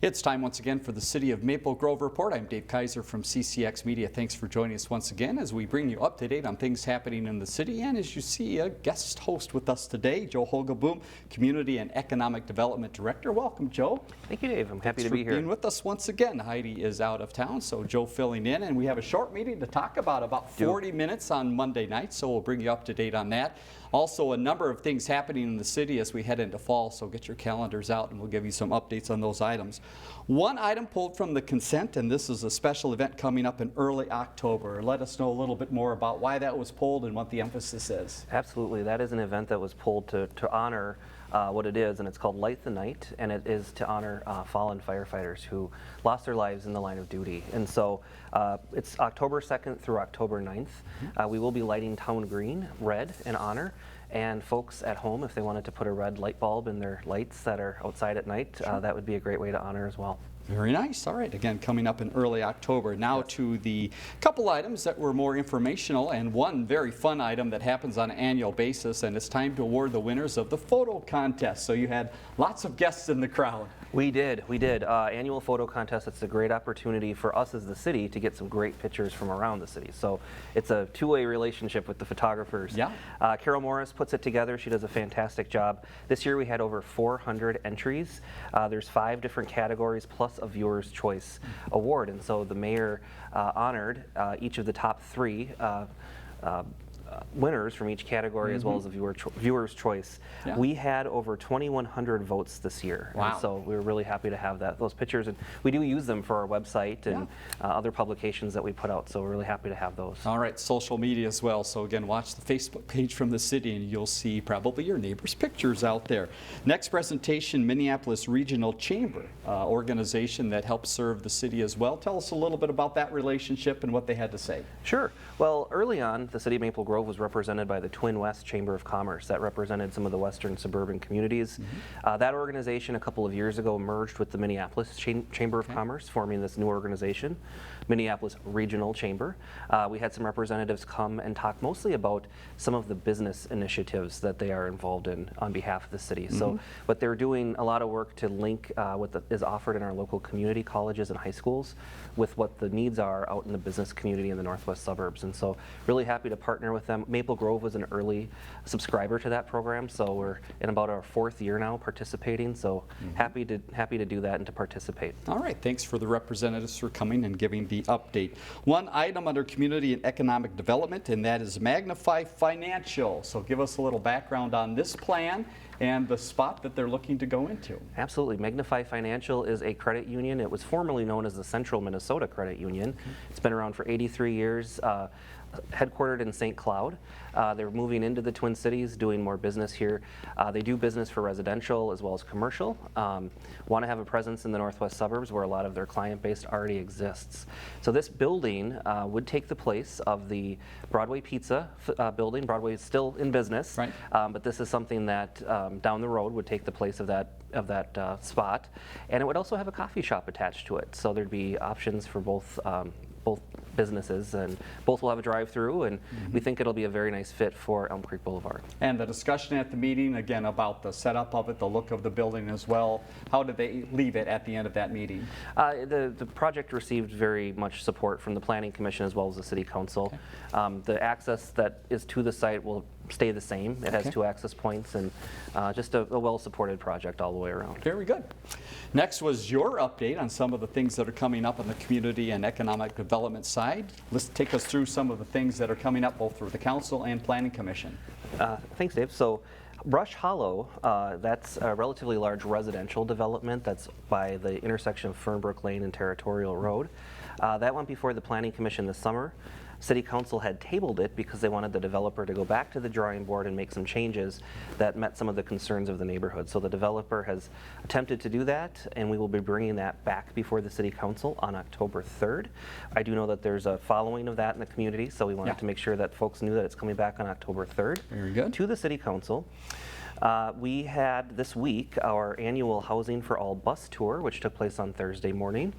It's time once again for the City of Maple Grove Report. I'm Dave Kaiser from CCX Media. Thanks for joining us once again as we bring you up to date on things happening in the city. And as you see, a guest host with us today, Joe Holgaboom, Community and Economic Development Director. Welcome, Joe. Thank you, Dave. I'm happy to be here. Being with us once again. Heidi is out of town, so Joe filling in. And we have a short meeting to talk about 40 minutes on Monday night, so we'll bring you up to date on that. Also, a number of things happening in the city as we head into fall, so get your calendars out and we'll give you some updates on those items. One item pulled from the consent, and this is a special event coming up in early October. Let us know a little bit more about why that was pulled and what the emphasis is. Absolutely. That is an event that was pulled to honor what it is, and it's called Light the Night, and it is to honor fallen firefighters who lost their lives in the line of duty. And so it's October 2nd through October 9th. We will be lighting Town Green red in honor. And folks at home, if they wanted to put a red light bulb in their lights that are outside at night, that would be a great way to honor as well. Very nice. All right. Again, coming up in early October. Now to the couple items that were more informational, and one very fun item that happens on an annual basis, and it's time to award the winners of the photo contest. So you had lots of guests in the crowd. We did. Annual photo contest. It's a great opportunity for us as the city to get some great pictures from around the city. So it's a two-way relationship with the photographers. Yeah. Carol Morris puts it together. She does a fantastic job. This year we had over 400 entries. There's 5 different categories plus a viewer's choice award, and so the mayor honored each of the top 3 winners from each category, as well as the viewer's choice. Yeah. We had over 2,100 votes this year. Wow. And so we were really happy to have those pictures, and we do use them for our website and other publications that we put out, so we're really happy to have those. All right, social media as well. So again, watch the Facebook page from the city and you'll see probably your neighbor's pictures out there. Next presentation, Minneapolis Regional Chamber, organization that helps serve the city as well. Tell us a little bit about that relationship and what they had to say. Sure. Well, early on, the city of Maple Grove was represented by the Twin West Chamber of Commerce that represented some of the western suburban communities. That organization a couple of years ago merged with the Minneapolis Chamber of Commerce, forming this new organization, Minneapolis Regional Chamber. We had some representatives come and talk mostly about some of the business initiatives that they are involved in on behalf of the city. So, but they're doing a lot of work to link what is offered in our local community colleges and high schools with what the needs are out in the business community in the northwest suburbs. And so really happy to partner with them. Maple Grove was an early subscriber to that program, so we're in about our 4th year now participating, so happy to do that and to participate. All right, thanks for the representatives for coming and giving the update. One item under Community and Economic Development, and that is Magnify Financial. So give us a little background on this plan and the spot that they're looking to go into. Absolutely. Magnify Financial is a credit union. It was formerly known as the Central Minnesota Credit Union. It's been around for 83 years. Headquartered in St. Cloud. They're moving into the Twin Cities, doing more business here. They do business for residential as well as commercial. Want to have a presence in the northwest suburbs where a lot of their client base already exists. So this building would take the place of the Broadway Pizza building. Broadway is still in business, right. But this is something that down the road would take the place of that spot. And it would also have a coffee shop attached to it. So there'd be options for both businesses, and both will have a drive-through, and we think it'll be a very nice fit for Elm Creek Boulevard. And the discussion at the meeting, again, about the setup of it, the look of the building as well, how did they leave it at the end of that meeting? The project received very much support from the Planning Commission as well as the City Council. Okay. The access that is to the site will stay the same. It has 2 access points, and just a well-supported project all the way around. Very good. Next was your update on some of the things that are coming up on the community and economic development side. Let's take us through some of the things that are coming up both through the Council and Planning Commission. Thanks, Dave. So Brush Hollow, that's a relatively large residential development that's by the intersection of Fernbrook Lane and Territorial Road. That went before the Planning Commission this summer. City Council had tabled it because they wanted the developer to go back to the drawing board and make some changes that met some of the concerns of the neighborhood. So the developer has attempted to do that, and we will be bringing that back before the City Council on October 3rd. I do know that there's a following of that in the community, so we wanted to make sure that folks knew that it's coming back on October 3rd. Very good. To the City Council. We had this week our annual Housing for All bus tour, which took place on Thursday morning.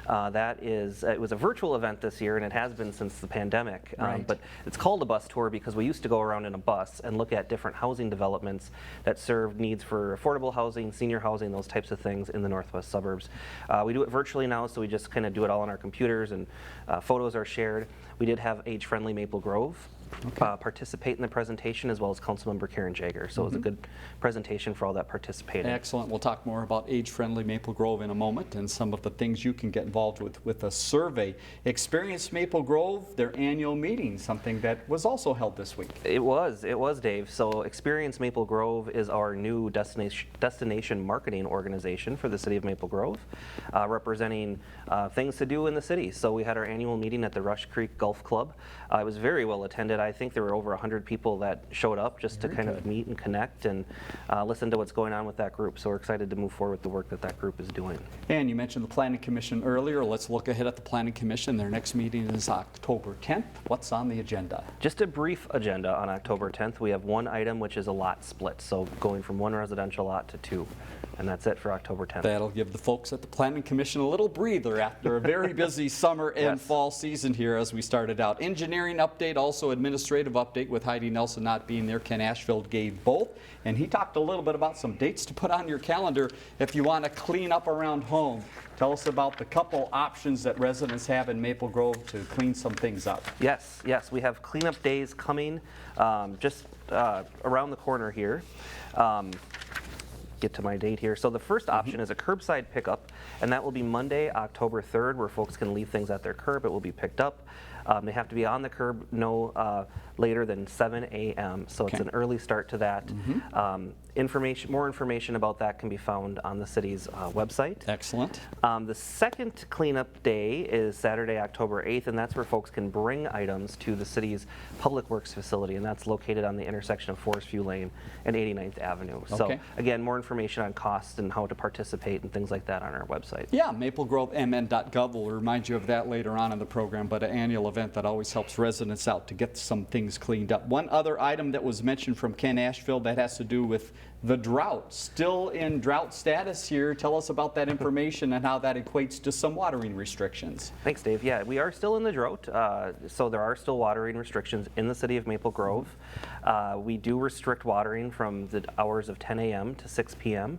It was a virtual event this year, and it has been since the pandemic. Right. But it's called a bus tour because we used to go around in a bus and look at different housing developments that serve needs for affordable housing, senior housing, those types of things in the northwest suburbs. We do it virtually now, so we just kind of do it all on our computers, and photos are shared. We did have age-friendly Maple Grove participate in the presentation, as well as Councilmember Karen Jager. So it was a good presentation for all that participated. Excellent. We'll talk more about age-friendly Maple Grove in a moment and some of the things you can get involved with a survey. Experience Maple Grove, their annual meeting, something that was also held this week. It was, Dave. So Experience Maple Grove is our new destination marketing organization for the city of Maple Grove, representing things to do in the city. So we had our annual meeting at the Rush Creek Golf Club. It was very well attended. I think there were over 100 people that showed up just to kind of meet and connect and listen to what's going on with that group. So we're excited to move forward with the work that that group is doing. And you mentioned the Planning Commission earlier. Let's look ahead at the Planning Commission. Their next meeting is October 10th. What's on the agenda? Just a brief agenda on October 10th. We have one item, which is a lot split. So going from one residential lot to two. And that's it for October 10th. That'll give the folks at the Planning Commission a little breather after a very busy summer and fall season here as we started out. Engineering update, also administrative update with Heidi Nelson not being there. Ken Ashfield gave both. And he talked a little bit about some dates to put on your calendar if you want to clean up around home. Tell us about the couple options that residents have in Maple Grove to clean some things up. Yes, we have cleanup days coming just around the corner here. Get to my date here. So the first option is a curbside pickup, and that will be Monday, October 3rd, where folks can leave things at their curb. It will be picked up. They have to be on the curb no later than 7 a.m. So it's an early start to that. More information about that can be found on the city's website. Excellent. The second cleanup day is Saturday, October 8th, and that's where folks can bring items to the city's Public Works facility, and that's located on the intersection of Forest View Lane and 89th Avenue. So again, more information on costs and how to participate and things like that on our website. Yeah, maplegrovemn.gov will remind you of that later on in the program, but an annual event that always helps residents out to get some things cleaned up. One other item that was mentioned from Ken Ashfield that has to do with the drought. Still in drought status here. Tell us about that information and how that equates to some watering restrictions. Thanks, Dave. Yeah, we are still in the drought, so there are still watering restrictions in the city of Maple Grove. We do restrict watering from the hours of 10 a.m. to 6 p.m.,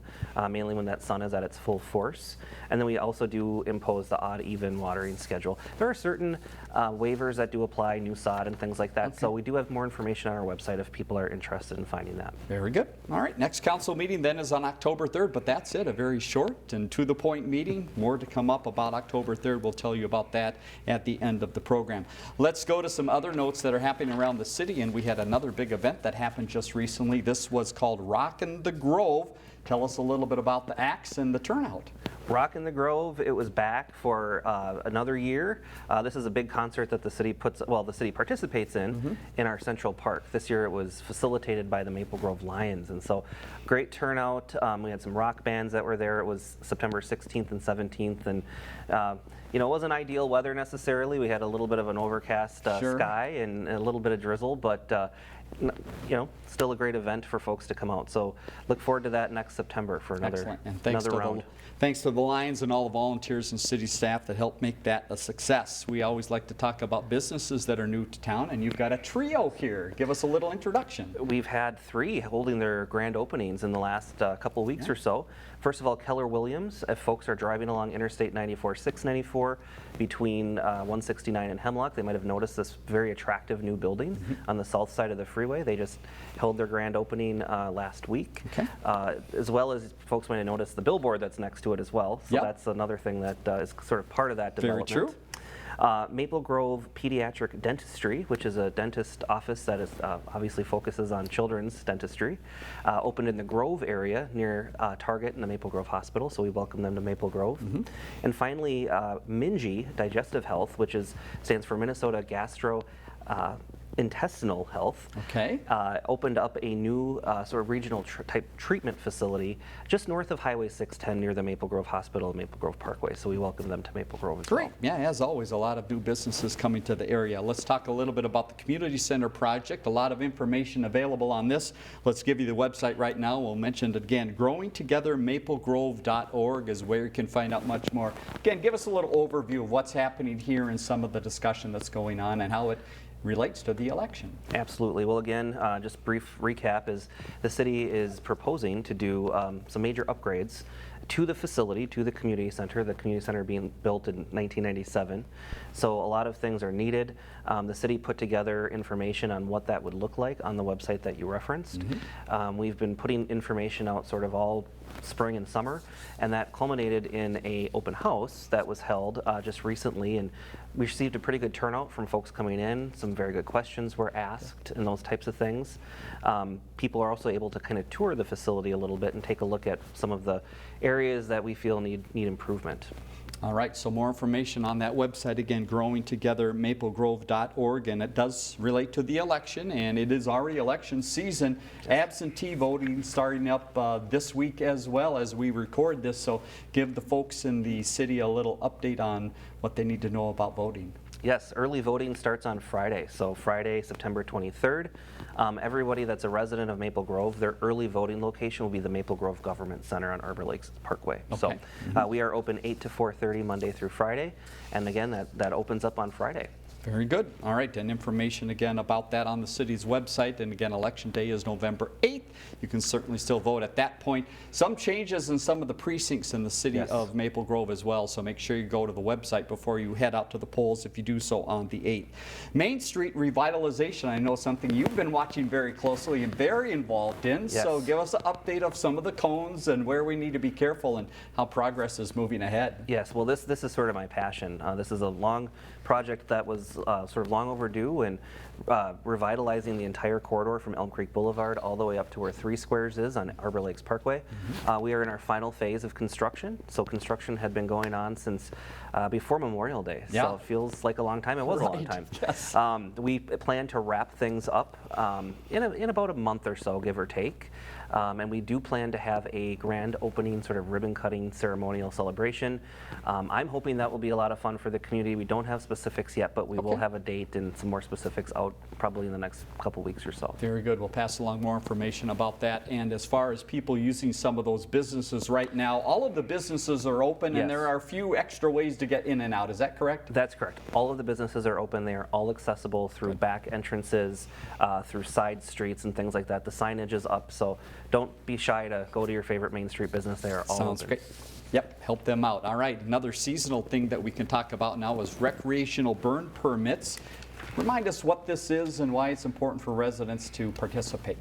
mainly when that sun is at its full force. And then we also do impose the odd-even watering schedule. There are certain waivers that do apply, new sod and things like that, so we do have more information on our website if people are interested in finding that. Very good. All right, next council meeting then is on October 3rd, but that's it, a very short and to-the-point meeting. More to come up about October 3rd. We'll tell you about that at the end of the program. Let's go to some other notes that are happening around the city, and we had another big event that happened just recently. This was called Rockin the Grove. Tell us a little bit about the acts and the turnout. Rockin the Grove, it was back for another year. This is a big concert that the city participates in our Central Park. This year it was facilitated by the Maple Grove Lions, and so great turnout. We had some rock bands that were there. It was September 16th and 17th, and it wasn't ideal weather necessarily. We had a little bit of an overcast sky and a little bit of drizzle, but still a great event for folks to come out. So look forward to that next September for another round. Thanks to the Lions and all the volunteers and city staff that helped make that a success. We always like to talk about businesses that are new to town, and you've got a trio here. Give us a little introduction. We've had 3 holding their grand openings in the last couple weeks or so. First of all, Keller Williams. If folks are driving along Interstate 94, 694 between 169 and Hemlock, they might have noticed this very attractive new building on the south side of the freeway. They just held their grand opening last week, as well as folks might have noticed the billboard that's next to it as well. So that's another thing that is sort of part of that development. Very true. Maple Grove Pediatric Dentistry, which is a dentist office that is obviously focuses on children's dentistry, opened in the Grove area near Target and the Maple Grove Hospital, so we welcome them to Maple Grove. And finally, Minji Digestive Health, which stands for Minnesota intestinal health. Okay. Opened up a new sort of regional type treatment facility just north of Highway 610 near the Maple Grove Hospital and Maple Grove Parkway. So we welcome them to Maple Grove as well. Great. Yeah, as always, a lot of new businesses coming to the area. Let's talk a little bit about the community center project. A lot of information available on this. Let's give you the website right now. We'll mention it again. growingtogethermaplegrove.org is where you can find out much more. Again, give us a little overview of what's happening here and some of the discussion that's going on and how it relates to the election. Absolutely. Well, again, just brief recap is the city is proposing to do some major upgrades to the facility, to the community center being built in 1997. So a lot of things are needed. The city put together information on what that would look like on the website that you referenced. We've been putting information out sort of all spring and summer, and that culminated in a open house that was held just recently, and we received a pretty good turnout from folks coming in. Some very good questions were asked and those types of things. People are also able to kind of tour the facility a little bit and take a look at some of the areas that we feel need improvement. All right, so more information on that website, again, growingtogethermaplegrove.org, and it does relate to the election, and it is already election season. Absentee voting starting up this week as well as we record this, so give the folks in the city a little update on what they need to know about voting. Yes, early voting starts on Friday, so Friday, September 23rd. Everybody that's a resident of Maple Grove, their early voting location will be the Maple Grove Government Center on Arbor Lakes Parkway. Okay. So we are open 8 to 4:30 Monday through Friday, and again, that opens up on Friday. Very good. All right, and information again about that on the city's website. And again, Election Day is November 8th. You can certainly still vote at that point. Some changes in some of the precincts in the city of Maple Grove as well, so make sure you go to the website before you head out to the polls if you do so on the 8th. Main Street revitalization, I know something you've been watching very closely and very involved in. Yes. So give us an update of some of the cones and where we need to be careful and how progress is moving ahead. Yes, well, this is sort of my passion. This is a long project that was sort of long overdue, and revitalizing the entire corridor from Elm Creek Boulevard all the way up to where 3 Squares is on Arbor Lakes Parkway. We are in our final phase of construction. So construction had been going on since before Memorial Day. Yeah. So it feels like a long time. It was a long time. Yes. We plan to wrap things up in about a month or so, give or take. And we do plan to have a grand opening sort of ribbon cutting ceremonial celebration. I'm hoping that will be a lot of fun for the community. We don't have specifics yet, but we will have a date and some more specifics out probably in the next couple weeks or so. Very good. We'll pass along more information about that. And as far as people using some of those businesses right now, all of the businesses are open, and there are a few extra ways to get in and out. Is that correct? That's correct. All of the businesses are open. They are all accessible through back entrances, through side streets and things like that. The signage is up, so don't be shy to go to your favorite Main Street business. They are all Sounds open. great. Yep, help them out. All right, another seasonal thing that we can talk about now is recreational burn permits. Remind us what this is and why it's important for residents to participate.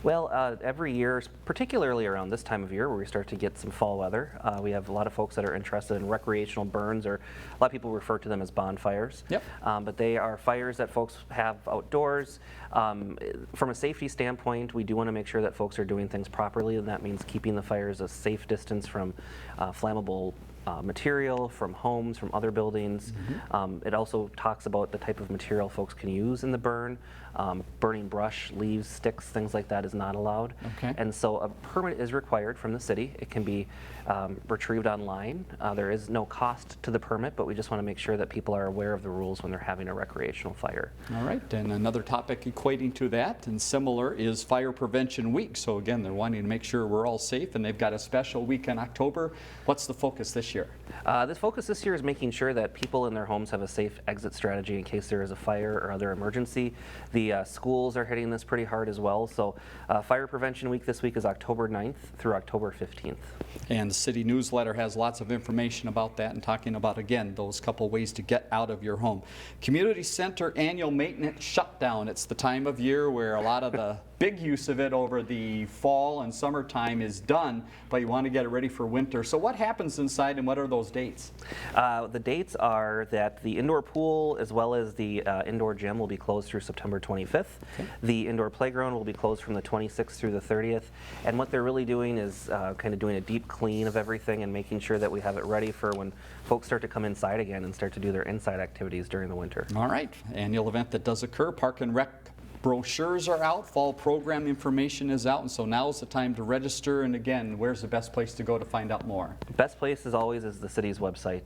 Well, every year, particularly around this time of year where we start to get some fall weather, we have a lot of folks that are interested in recreational burns, or a lot of people refer to them as bonfires. Yep. But they are fires that folks have outdoors. From a safety standpoint, we do want to make sure that folks are doing things properly, and that means keeping the fires a safe distance from flammable material, from homes, from other buildings. It also talks about the type of material folks can use in the burn. Burning brush, leaves, sticks, things like that is not allowed. Okay. And so a permit is required from the city. It can be retrieved online. There is no cost to the permit, but we just want to make sure that people are aware of the rules when they're having a recreational fire. All right, and another topic equating to that and similar is Fire Prevention Week. So again, they're wanting to make sure we're all safe, and they've got a special week in October. What's the focus this year? The focus this year is making sure that people in their homes have a safe exit strategy in case there is a fire or other emergency. The schools are hitting this pretty hard as well. So Fire Prevention Week this week is October 9th through October 15th. And the city newsletter has lots of information about that and talking about, again, those couple ways to get out of your home. Community Center annual maintenance shutdown. It's the time of year where a lot of the big use of it over the fall and summertime is done, but you want to get it ready for winter. So what happens inside and what are those dates? The dates are that the indoor pool as well as the indoor gym will be closed through September 25th. Okay. The indoor playground will be closed from the 26th through the 30th. And what they're really doing is kind of doing a deep clean of everything and making sure that we have it ready for when folks start to come inside again and start to do their inside activities during the winter. All right, annual event that does occur. Park and Rec brochures are out, fall program information is out, and so now is the time to register. And again, where's the best place to go to find out more? Best place as always is the city's website.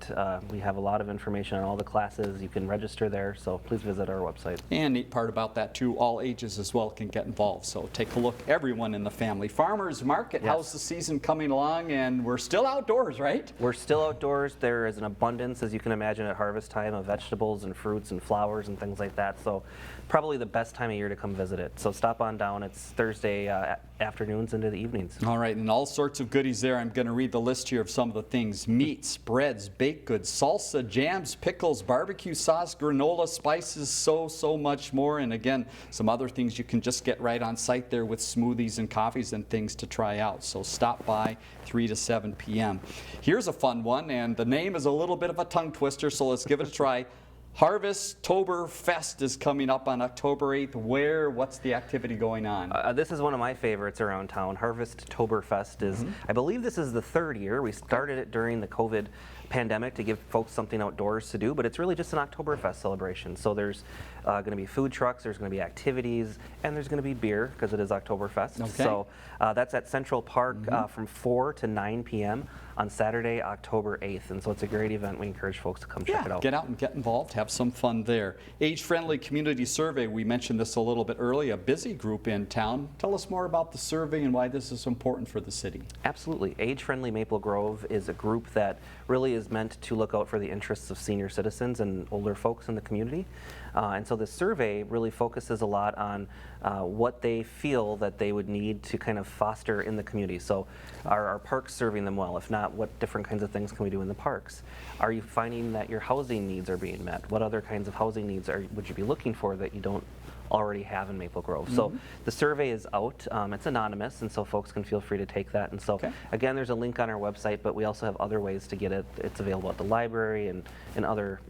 We have a lot of information on all the classes. You can register there, so please visit our website. And neat part about that too, all ages as well can get involved. So take a look, everyone in the family. Farmers Market, Yes. How's the season coming along? And we're still outdoors, right? We're still outdoors. There is an abundance, as you can imagine, at harvest time of vegetables and fruits and flowers and things like that. So probably the best time of year to come visit it. So stop on down. It's Thursday afternoons into the evenings. All right, and all sorts of goodies there. I'm going to read the list here of some of the things. Meats, breads, baked goods, salsa, jams, pickles, barbecue sauce, granola, spices, so much more. And again, some other things you can just get right on site there with smoothies and coffees and things to try out. So stop by 3 to 7 p.m. Here's a fun one, and the name is a little bit of a tongue twister, so let's give it a try. Harvest Toberfest is coming up on October 8th. What's the activity going on? This is one of my favorites around town. Harvest Toberfest is, I believe this is the third year. We started it during the COVID pandemic to give folks something outdoors to do, but it's really just an Oktoberfest celebration. So there's going to be food trucks, there's going to be activities, and there's going to be beer because it is Oktoberfest. Okay. So that's at Central Park from 4 to 9 p.m. on Saturday, October 8th. And so it's a great event. We encourage folks to come check it out. Get out and get involved, have some fun there. Age-friendly community survey, we mentioned this a little bit earlier, a busy group in town. Tell us more about the survey and why this is important for the city. Absolutely. Age-friendly Maple Grove is a group that really is meant to look out for the interests of senior citizens and older folks in the community. And so this survey really focuses a lot on what they feel that they would need to kind of foster in the community. So are our parks serving them well? If not, what different kinds of things can we do in the parks? Are you finding that your housing needs are being met? What other kinds of housing needs would you be looking for that you don't already have in Maple Grove? So the survey is out. It's anonymous, and so folks can feel free to take that. And so again, there's a link on our website, but we also have other ways to get it. It's available at the library and in other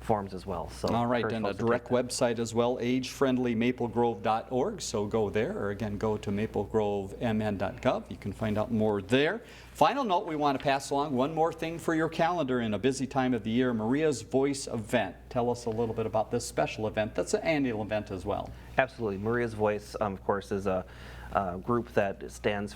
forms as well. So all right, and a direct website as well, agefriendlymaplegrove.org. So go there, or again, go to maplegrovemn.gov. You can find out more there. Final note we want to pass along, one more thing for your calendar in a busy time of the year, Maria's Voice event. Tell us a little bit about this special event. That's an annual event as well. Absolutely. Maria's Voice, of course, is a group that stands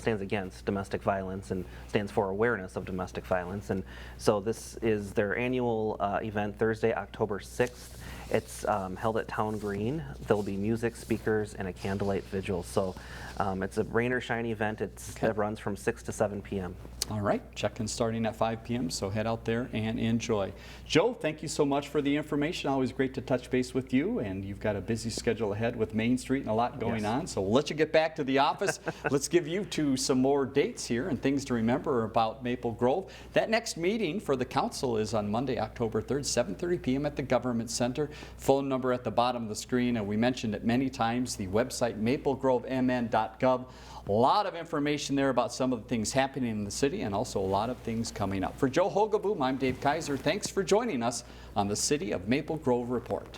against domestic violence and stands for awareness of domestic violence. And so this is their annual event, Thursday, October 6th. It's held at Town Green. There'll be music, speakers, and a candlelight vigil. So it's a rain or shine event. It runs from 6 to 7 p.m. All right, check-in starting at 5 p.m., so head out there and enjoy. Joe, thank you so much for the information. Always great to touch base with you, and you've got a busy schedule ahead with Main Street and a lot going on, so we'll let you get back to the office. Let's give you some more dates here and things to remember about Maple Grove. That next meeting for the council is on Monday, October 3rd, 7:30 p.m. at the Government Center. Phone number at the bottom of the screen, and we mentioned it many times, the website maplegrovemn.gov. A lot of information there about some of the things happening in the city and also a lot of things coming up. For Joe Hogaboom, I'm Dave Kaiser. Thanks for joining us on the City of Maple Grove Report.